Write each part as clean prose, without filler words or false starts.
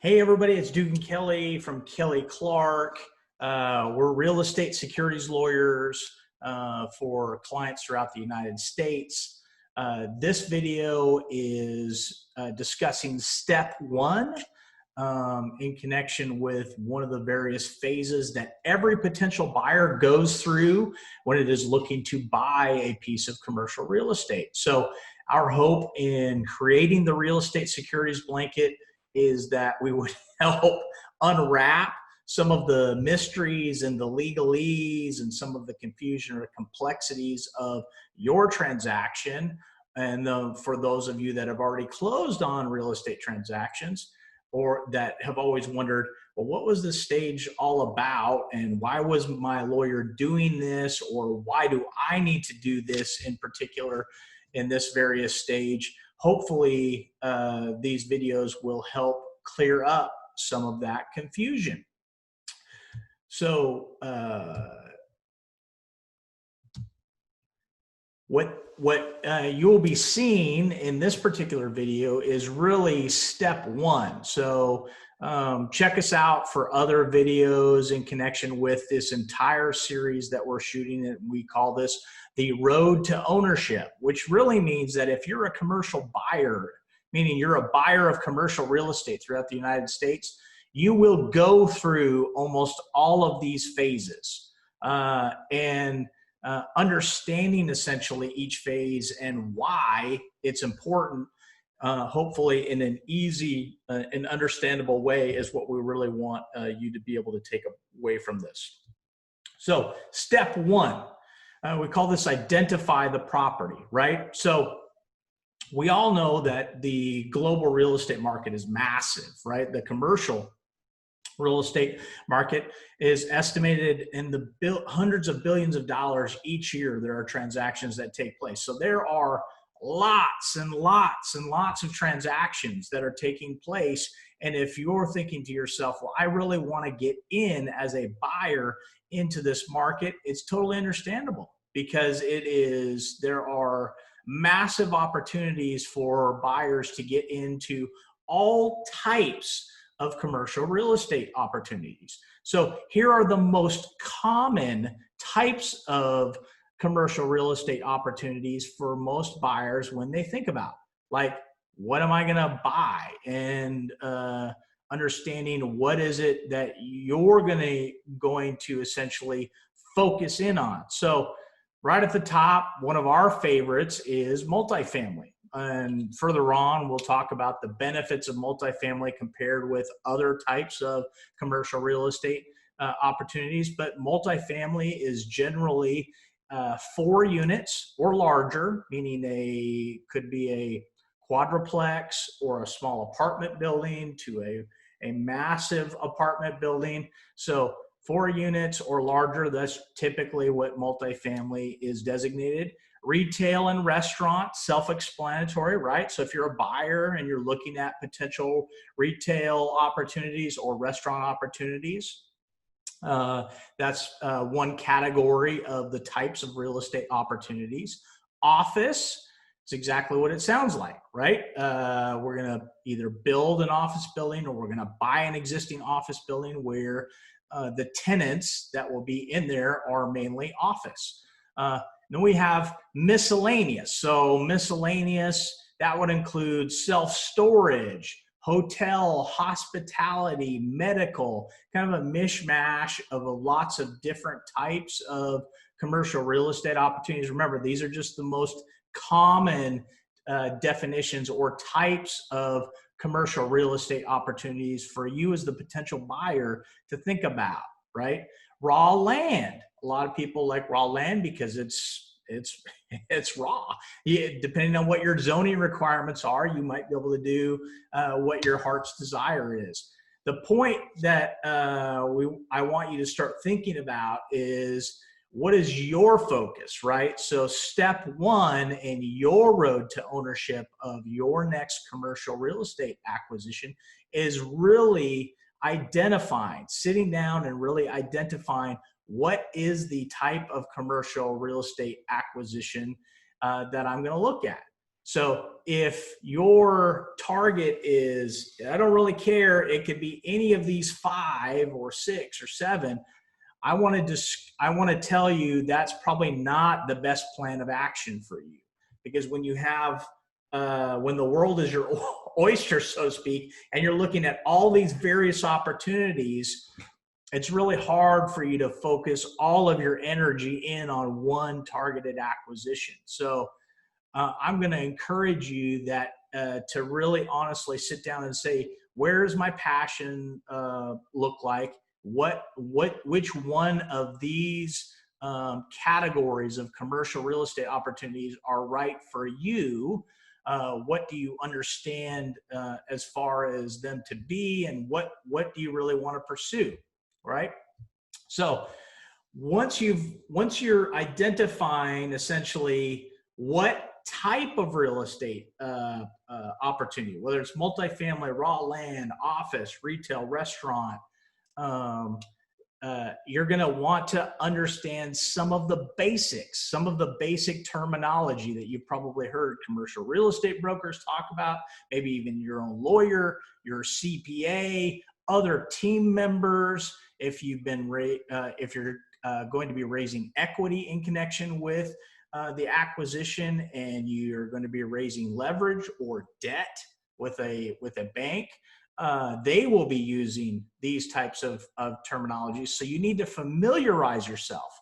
Hey everybody, it's Dugan Kelley from Kelley Clark. We're real estate securities lawyers for clients throughout the United States. This video is discussing step one in connection with one of the various phases that every potential buyer goes through when it is looking to buy a piece of commercial real estate. So our hope in creating the real estate securities blanket is that we would help unwrap some of the mysteries and the legalese and some of the confusion or complexities of your transaction. And for those of you that have already closed on real estate transactions or that have always wondered, well, what was this stage all about? And why was my lawyer doing this? Or why do I need to do this in particular in this various stage? Hopefully, these videos will help clear up some of that confusion. So what you will be seeing in this particular video is really step one. So check us out for other videos in connection with this entire series that we're shooting. And we call this the road to ownership, which really means that if you're a commercial buyer, meaning you're a buyer of commercial real estate throughout the United States, you will go through almost all of these phases. Understanding essentially each phase and why it's important, hopefully in an easy and understandable way, is what we really want you to be able to take away from this. So step one, we call this identify the property, right? So we all know that the global real estate market is massive, right? The commercial real estate market is estimated in the hundreds of billions of dollars each year. There are transactions that take place. So there are lots and lots and lots of transactions that are taking place. And if you're thinking to yourself, well, I really want to get in as a buyer into this market, it's totally understandable, because there are massive opportunities for buyers to get into all types of commercial real estate opportunities. So here are the most common types of commercial real estate opportunities for most buyers when they think about, like, what am I going to buy? And understanding what is it that you're going to essentially focus in on. So right at the top, one of our favorites is multifamily. And further on, we'll talk about the benefits of multifamily compared with other types of commercial real estate opportunities. But multifamily is generally 4 units or larger, meaning could be a quadruplex or a small apartment building to a massive apartment building. So 4 units or larger, that's typically what multifamily is designated. Retail and restaurant, self-explanatory, right? So if you're a buyer and you're looking at potential retail opportunities or restaurant opportunities, that's one category of the types of real estate opportunities. Office, it's exactly what it sounds like, right? We're going to either build an office building or we're going to buy an existing office building where the tenants that will be in there are mainly office. Then we have miscellaneous. So miscellaneous, that would include self-storage, hotel, hospitality, medical, kind of a mishmash of lots of different types of commercial real estate opportunities. Remember, these are just the most common definitions or types of commercial real estate opportunities for you as the potential buyer to think about, right? Raw land. A lot of people like raw land because it's raw. Depending on what your zoning requirements are, you might be able to do what your heart's desire is. The point that I want you to start thinking about is, what is your focus, right? So step one in your road to ownership of your next commercial real estate acquisition is really sitting down and really identifying what is the type of commercial real estate acquisition that I'm going to look at. So if your target is, I don't really care, it could be any of these 5 or 6 or 7, I want to tell you that's probably not the best plan of action for you, because when you have when the world is your oyster, so to speak, and you're looking at all these various opportunities, it's really hard for you to focus all of your energy in on one targeted acquisition. So I'm going to encourage you that to really honestly sit down and say, where does my passion look like? Which one of these categories of commercial real estate opportunities are right for you? What do you understand as far as them to be, and what do you really want to pursue, right? So once you're identifying essentially what type of real estate opportunity, whether it's multifamily, raw land, office, retail, restaurant, um, you're going to want to understand some of the basics, some of the basic terminology that you've probably heard commercial real estate brokers talk about, maybe even your own lawyer, your CPA, other team members. If you've been if you're going to be raising equity in connection with the acquisition, and you're going to be raising leverage or debt with a bank, they will be using these types of terminologies. So you need to familiarize yourself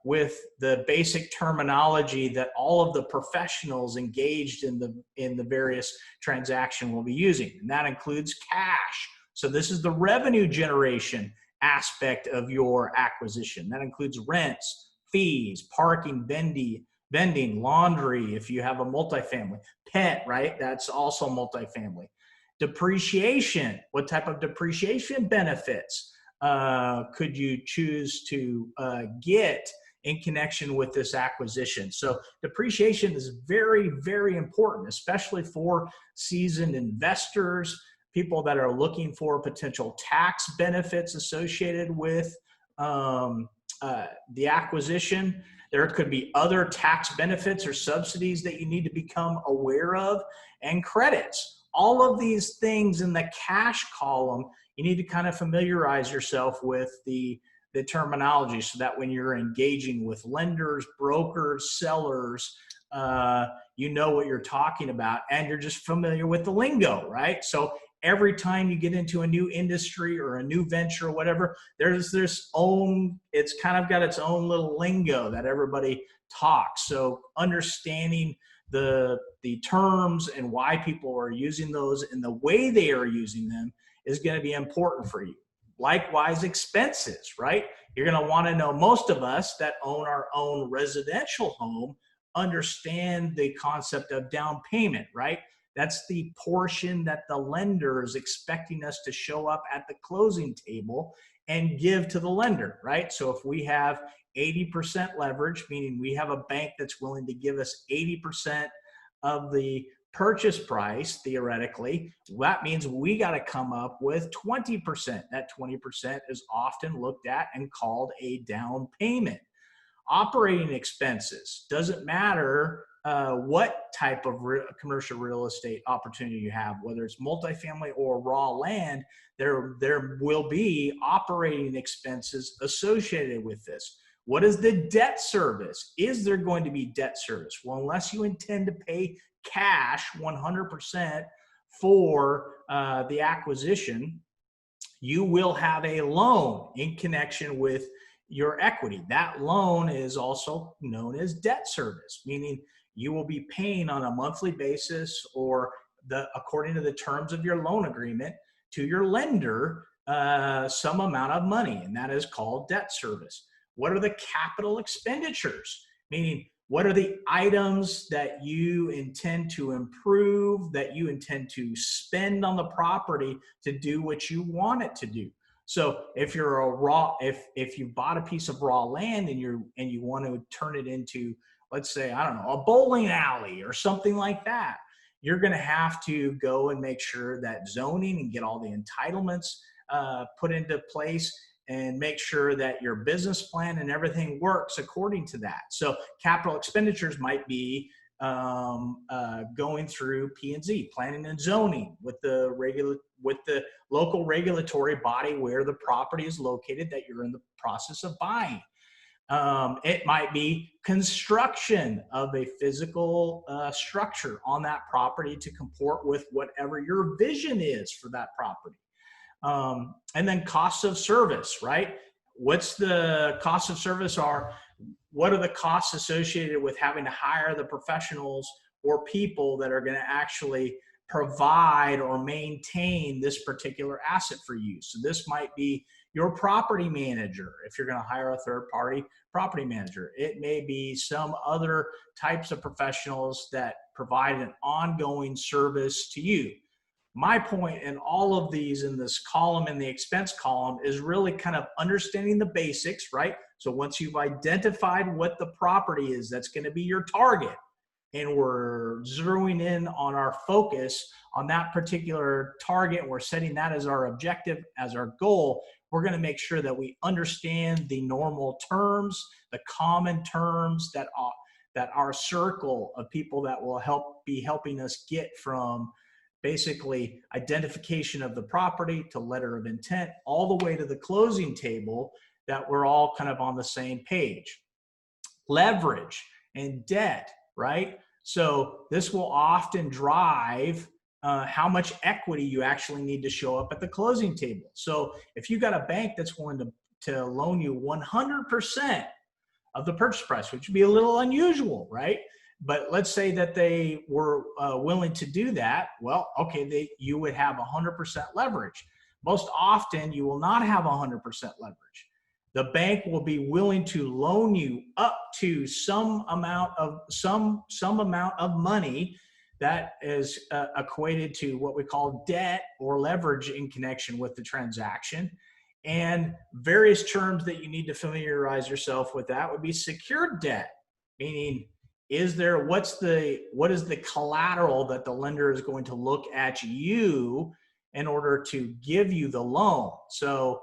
with the basic terminology that all of the professionals engaged in the various transaction will be using. And that includes cash. So this is the revenue generation aspect of your acquisition. That includes rents, fees, parking, vending, laundry, if you have a multifamily, pet, right? That's also multifamily. Depreciation, what type of depreciation benefits could you choose to get in connection with this acquisition? So depreciation is very, very important, especially for seasoned investors, people that are looking for potential tax benefits associated with the acquisition. There could be other tax benefits or subsidies that you need to become aware of, and credits. All of these things in the cash column, you need to kind of familiarize yourself with the terminology, so that when you're engaging with lenders, brokers, sellers, you know what you're talking about, and you're just familiar with the lingo, right? So every time you get into a new industry or a new venture or whatever, there's this own, it's kind of got its own little lingo that everybody talks. So understanding the terms and why people are using those and the way they are using them is going to be important for you. Likewise, expenses, right? You're going to want to know, most of us that own our own residential home understand the concept of down payment, right? That's the portion that the lender is expecting us to show up at the closing table and give to the lender, right? So if we have 80% leverage, meaning we have a bank that's willing to give us 80% of the purchase price, theoretically, that means we got to come up with 20%. That 20% is often looked at and called a down payment. Operating expenses, doesn't matter what type of commercial real estate opportunity you have, whether it's multifamily or raw land, there will be operating expenses associated with this. What is the debt service? Is there going to be debt service? Well, unless you intend to pay cash 100% for the acquisition, you will have a loan in connection with your equity. That loan is also known as debt service, meaning you will be paying on a monthly basis, or according to the terms of your loan agreement, to your lender some amount of money, and that is called debt service. What are the capital expenditures? Meaning, what are the items that you intend to improve, that you intend to spend on the property to do what you want it to do? So if you're if you bought a piece of raw land and you want to turn it into, let's say, I don't know, a bowling alley or something like that, you're going to have to go and make sure that zoning and get all the entitlements put into place, and make sure that your business plan and everything works according to that. So capital expenditures might be going through P&Z, planning and zoning, with the local regulatory body where the property is located that you're in the process of buying. It might be construction of a physical structure on that property to comport with whatever your vision is for that property. And then costs of service, right? What's the cost of service what are the costs associated with having to hire the professionals or people that are going to actually provide or maintain this particular asset for you? So this might be your property manager, if you're going to hire a third-party property manager. It may be some other types of professionals that provide an ongoing service to you. My point in all of these in this column, in the expense column, is really kind of understanding the basics, right? So once you've identified what the property is that's going to be your target, and we're zeroing in on our focus on that particular target, and we're setting that as our objective, as our goal, we're going to make sure that we understand the normal terms, the common terms that our circle of people that will be helping us get from basically identification of the property to letter of intent, all the way to the closing table, that we're all kind of on the same page. Leverage and debt, right? So this will often drive how much equity you actually need to show up at the closing table. So if you got a bank that's willing to loan you 100% of the purchase price, which would be a little unusual, right? But let's say that they were willing to do that. Well, okay, you would have 100% leverage. Most often, you will not have 100% leverage. The bank will be willing to loan you up to some amount of money that is equated to what we call debt or leverage in connection with the transaction. And various terms that you need to familiarize yourself with that would be secured debt, meaning what is the collateral that the lender is going to look at you in order to give you the loan. So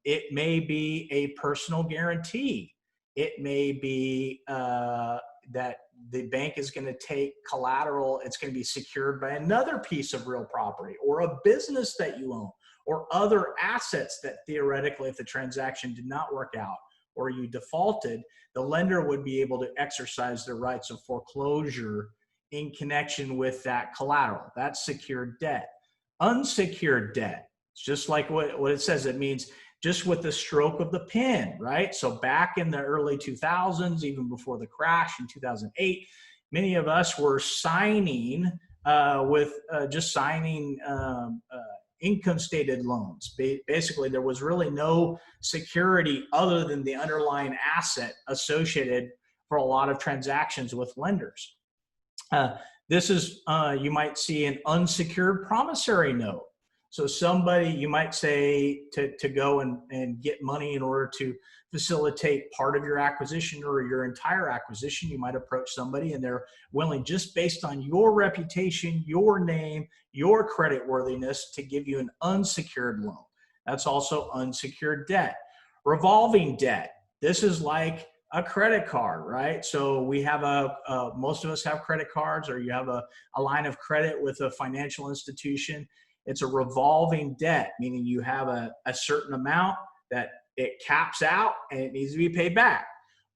it may be a personal guarantee. It may be that the bank is going to take collateral. It's going to be secured by another piece of real property or a business that you own or other assets that theoretically, if the transaction did not work out or you defaulted, the lender would be able to exercise their rights of foreclosure in connection with that collateral. That's secured debt. Unsecured debt, it's just like what it says. It means just with the stroke of the pen, right? So back in the early 2000s, even before the crash in 2008, many of us were signing income stated loans. Basically, there was really no security other than the underlying asset associated for a lot of transactions with lenders. This is, you might see an unsecured promissory note. So somebody, you might say to go and get money in order to facilitate part of your acquisition or your entire acquisition. You might approach somebody and they're willing, just based on your reputation, your name, your credit worthiness, to give you an unsecured loan. That's also unsecured debt. Revolving debt. This is like a credit card, right? So we have most of us have credit cards, or you have a line of credit with a financial institution. It's a revolving debt, meaning you have a certain amount that it caps out and it needs to be paid back.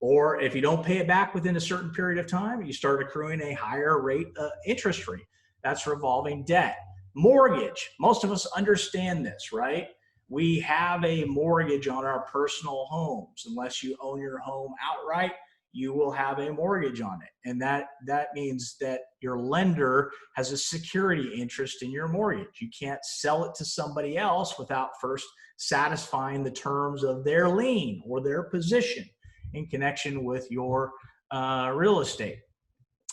Or if you don't pay it back within a certain period of time, you start accruing a higher rate interest rate. That's revolving debt. Mortgage. Most of us understand this, right? We have a mortgage on our personal homes. Unless you own your home outright, you will have a mortgage on it. And that means that your lender has a security interest in your mortgage. You can't sell it to somebody else without first satisfying the terms of their lien or their position in connection with your real estate.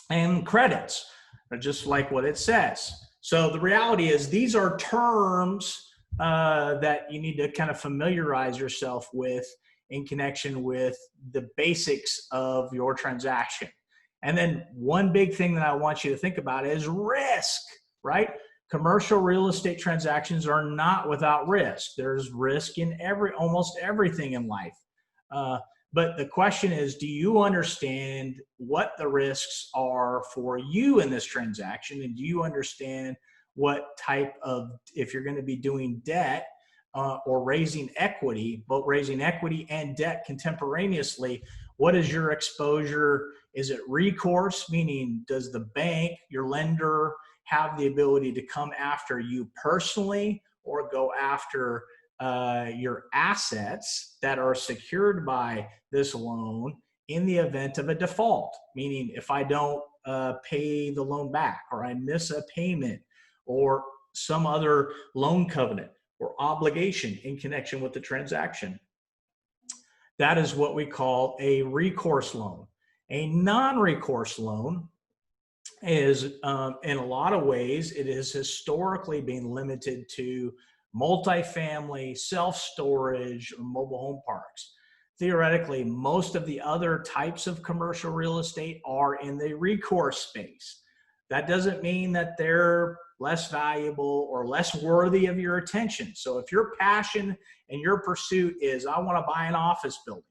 And credits are just like what it says. So the reality is these are terms that you need to kind of familiarize yourself with in connection with the basics of your transaction. And then one big thing that I want you to think about is risk, right? Commercial real estate transactions are not without risk. There's risk in almost everything in life. But the question is, do you understand what the risks are for you in this transaction? And do you understand what type of, if you're going to be doing debt or raising equity, both raising equity and debt contemporaneously, what is your exposure? Is it recourse, meaning does the bank, your lender, have the ability to come after you personally or go after your assets that are secured by this loan in the event of a default? Meaning if I don't pay the loan back, or I miss a payment, or some other loan covenant or obligation in connection with the transaction. That is what we call a recourse loan. A non-recourse loan is, in a lot of ways, it is historically being limited to multifamily, self-storage, or mobile home parks. Theoretically, most of the other types of commercial real estate are in the recourse space. That doesn't mean that they're less valuable or less worthy of your attention. So if your passion and your pursuit is, I want to buy an office building,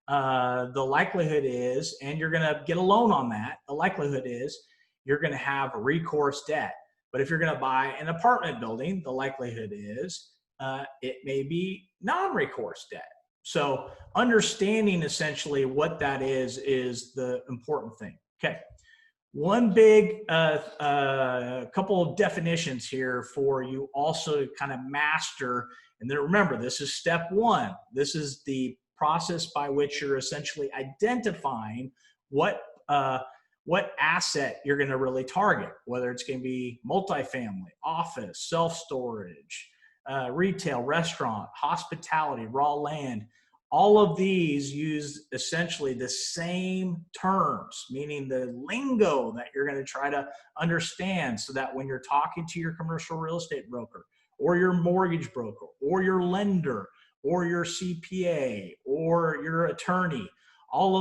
the likelihood is, and you're going to get a loan on that, the likelihood is you're going to have recourse debt. But if you're going to buy an apartment building, the likelihood is it may be non-recourse debt. So understanding essentially what that is the important thing. Okay. One big couple of definitions here for you also to kind of master. And then remember, this is step one. This is the process by which you're essentially identifying what asset you're going to really target, whether it's going to be multifamily, office, self-storage, retail, restaurant, hospitality, raw land. All of these use essentially the same terms, meaning the lingo that you're going to try to understand, so that when you're talking to your commercial real estate broker or your mortgage broker or your lender or your CPA or your attorney, all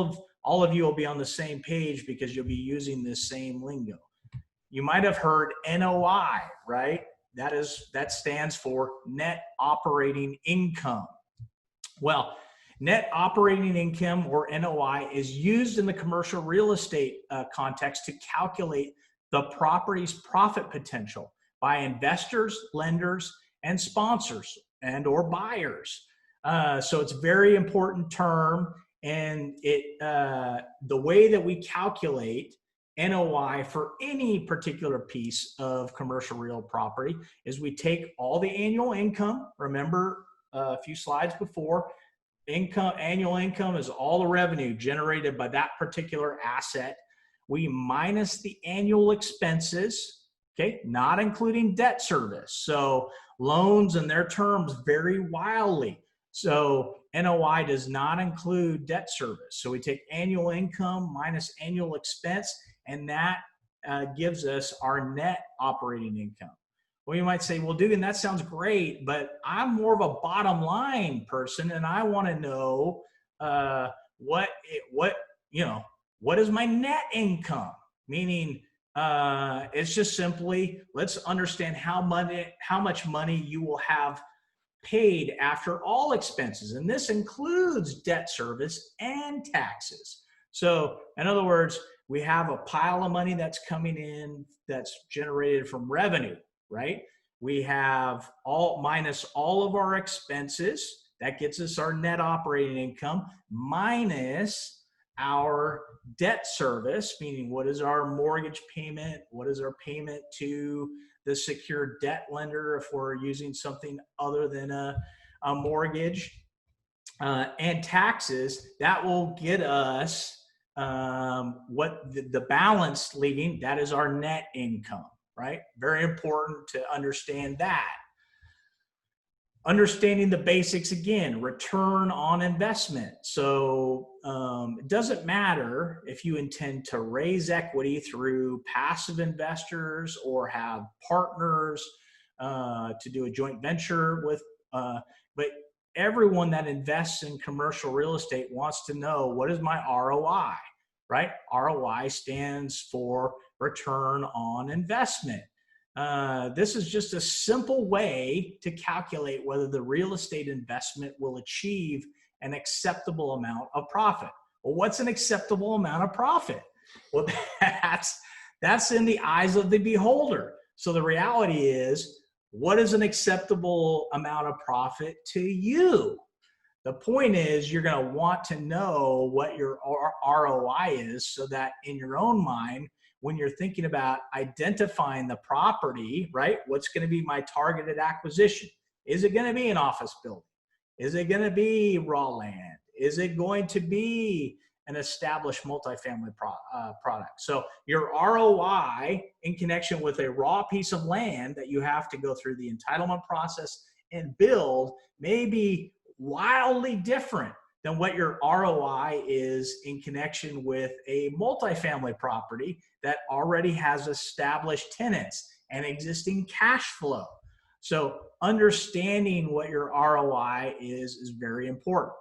of you will be on the same page because you'll be using this same lingo. You might have heard NOI, right? That stands for net operating income. Well, net operating income, or NOI, is used in the commercial real estate context to calculate the property's profit potential by investors, lenders, and sponsors and or buyers. So it's a very important term, and the way that we calculate NOI for any particular piece of commercial real property is we take all the annual income. Remember a few slides before, annual income is all the revenue generated by that particular asset. We minus the annual expenses, okay, not including debt service. So loans and their terms vary wildly. So NOI does not include debt service. So we take annual income minus annual expense, and that gives us our net operating income. Well, you might say, well, Dugan, that sounds great, but I'm more of a bottom line person, and I want to know what is my net income? Meaning, it's just simply, let's understand how much money you will have paid after all expenses, and this includes debt service and taxes. So, in other words, we have a pile of money that's coming in that's generated from revenue. Right? We have minus all of our expenses. That gets us our net operating income minus our debt service, meaning what is our mortgage payment? What is our payment to the secured debt lender if we're using something other than a mortgage? And taxes. That will get us what the balance leaving. That is our net income. Right? Very important to understand that. Understanding the basics again, return on investment. So it doesn't matter if you intend to raise equity through passive investors or have partners to do a joint venture with, but everyone that invests in commercial real estate wants to know, what is my ROI, right? ROI stands for return on investment. This is just a simple way to calculate whether the real estate investment will achieve an acceptable amount of profit. Well, what's an acceptable amount of profit? Well, that's in the eyes of the beholder. So the reality is, what is an acceptable amount of profit to you? The point is, you're going to want to know what your ROI is, so that in your own mind, when you're thinking about identifying the property, right? What's going to be my targeted acquisition? Is it going to be an office building? Is it going to be raw land? Is it going to be an established multifamily product? So your ROI in connection with a raw piece of land that you have to go through the entitlement process and build may be wildly different than what your ROI is in connection with a multifamily property that already has established tenants and existing cash flow. So understanding what your ROI is very important.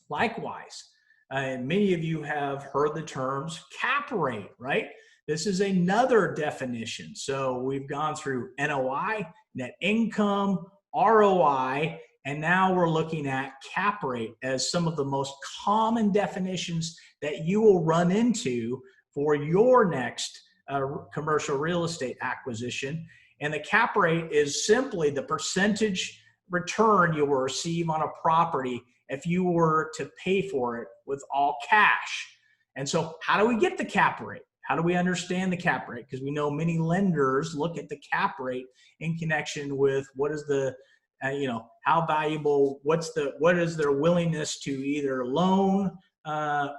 Likewise, many of you have heard the terms cap rate, right? This is another definition. So we've gone through NOI, net income, ROI, and now we're looking at cap rate as some of the most common definitions that you will run into for your next commercial real estate acquisition. And the cap rate is simply the percentage return you will receive on a property if you were to pay for it with all cash. And so how do we get the cap rate? How do we understand the cap rate? Because we know many lenders look at the cap rate in connection with what is the how valuable, what is their willingness to either loan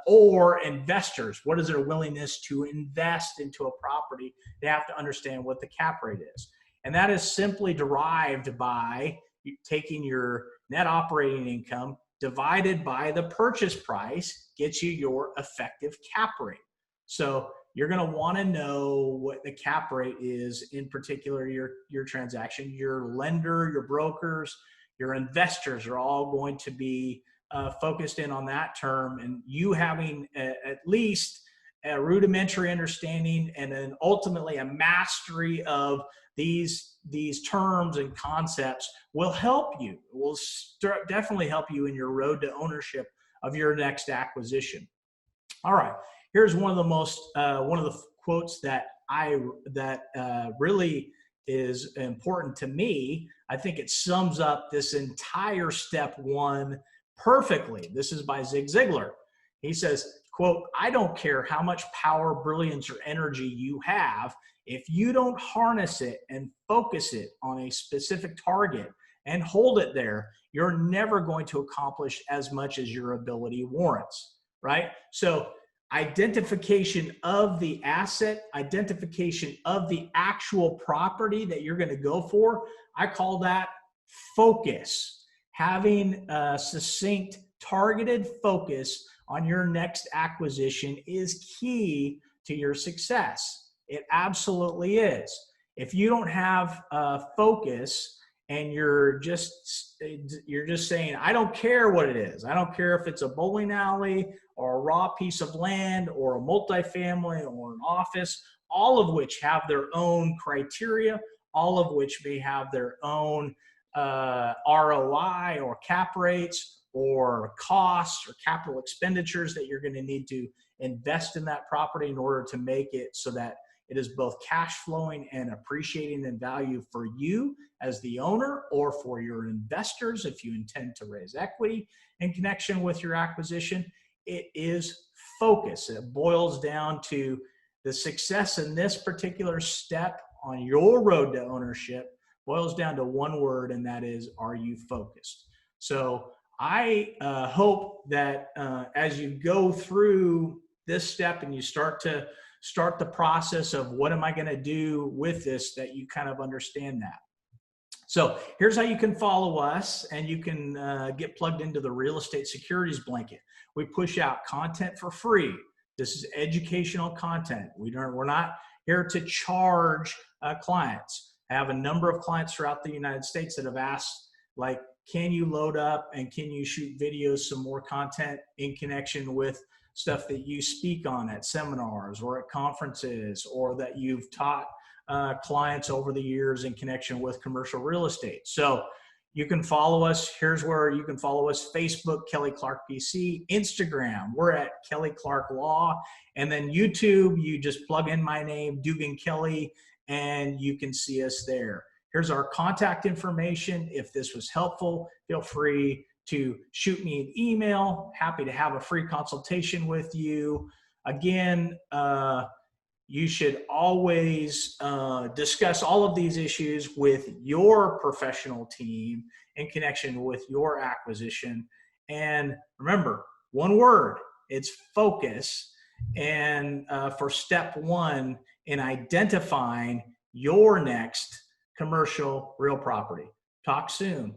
or investors, what is their willingness to invest into a property? They have to understand what the cap rate is. And that is simply derived by taking your net operating income divided by the purchase price gets you your effective cap rate. So you're going to want to know what the cap rate is, in particular your transaction. Your lender, your brokers, your investors are all going to be focused in on that term, and you having at least a rudimentary understanding and then ultimately a mastery of these terms and concepts will help you. It will definitely help you in your road to ownership of your next acquisition. All right. Here's one of the quotes that really is important to me. I think it sums up this entire step one perfectly. This is by Zig Ziglar. He says, quote, "I don't care how much power, brilliance, or energy you have. If you don't harness it and focus it on a specific target and hold it there, you're never going to accomplish as much as your ability warrants," right? So identification of the asset, identification of the actual property that you're going to go for, I call that focus. Having a succinct, targeted focus on your next acquisition is key to your success. It absolutely is. If you don't have a focus and you're just saying, I don't care what it is. I don't care if it's a bowling alley or a raw piece of land or a multifamily or an office, all of which have their own criteria, all of which may have their own ROI or cap rates or costs or capital expenditures that you're going to need to invest in that property in order to make it so that it is both cash flowing and appreciating in value for you as the owner or for your investors if you intend to raise equity in connection with your acquisition. It is focus. It boils down to the success in this particular step on your road to ownership boils down to one word, and that is, are you focused? So I hope that as you go through this step and you start the process of what am I going to do with this, that you kind of understand that. So here's how you can follow us, and you can get plugged into the real estate securities blanket. We push out content for free. This is educational content. We're not here to charge clients. I have a number of clients throughout the United States that have asked, like, can you load up and can you shoot videos, some more content in connection with stuff that you speak on at seminars or at conferences, or that you've taught clients over the years in connection with commercial real estate. So You can follow us. Here's where you can follow us: Facebook, Kelley Clark PC; Instagram, we're at Kelley Clark Law; and then YouTube, you just plug in my name, Dugan Kelley, and you can see us there. Here's our contact information. If this was helpful, feel free to shoot me an email. Happy to have a free consultation with you. Again, you should always discuss all of these issues with your professional team in connection with your acquisition. And remember, one word, it's focus. And for step one in identifying your next commercial real property. Talk soon.